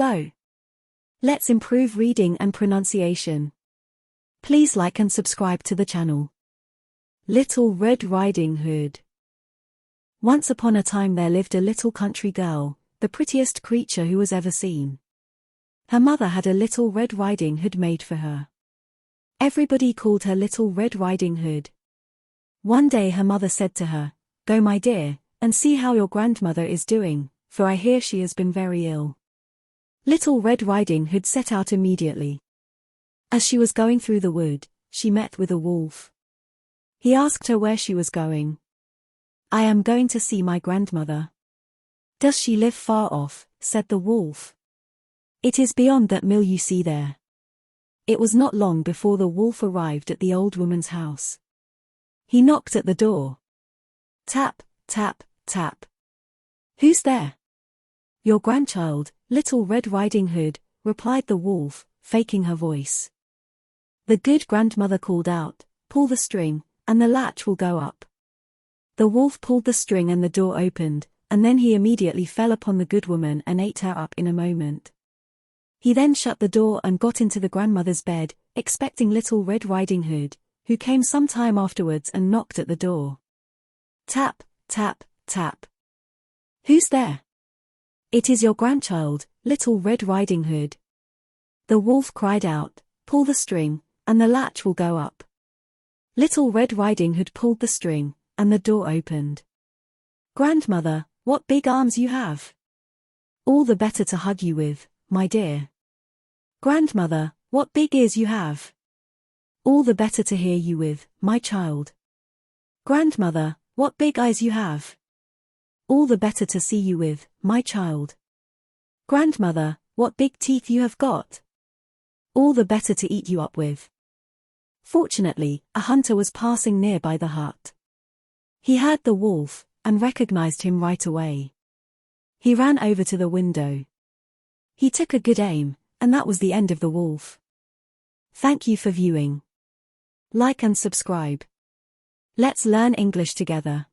Hello. Let's improve reading and pronunciation. Please like and subscribe to the channel. Little Red Riding Hood. Once upon a time there lived a little country girl, the prettiest creature who was ever seen. Her mother had a little Red Riding Hood made for her. Everybody called her Little Red Riding Hood. One day her mother said to her, "Go, my dear, and see how your grandmother is doing, for I hear she has been very ill." Little Red Riding Hood set out immediately. As she was going through the wood, she met with a wolf. He asked her where she was going. "I am going to see my grandmother." "Does she live far off?" said the wolf. "It is beyond that mill you see there." It was not long before the wolf arrived at the old woman's house. He knocked at the door. Tap, tap, tap. "Who's there?" "Your grandchild, Little Red Riding Hood," replied the wolf, faking her voice. The good grandmother called out, "Pull the string, and the latch will go up." The wolf pulled the string and the door opened, and then he immediately fell upon the good woman and ate her up in a moment. He then shut the door and got into the grandmother's bed, expecting Little Red Riding Hood, who came some time afterwards and knocked at the door. Tap, tap, tap. "Who's there?" "It is your grandchild, Little Red Riding Hood." The wolf cried out, "Pull the string, and the latch will go up." Little Red Riding Hood pulled the string, and the door opened. "Grandmother, what big arms you have!" "All the better to hug you with, my dear." "Grandmother, what big ears you have!" "All the better to hear you with, my child." "Grandmother, what big eyes you have!" "All the better to see you with, my child." "Grandmother, what big teeth you have got!" "All the better to eat you up with." Fortunately, a hunter was passing near by the hut. He heard the wolf, and recognized him right away. He ran over to the window. He took a good aim, and that was the end of the wolf. Thank you for viewing. Like and subscribe. Let's learn English together.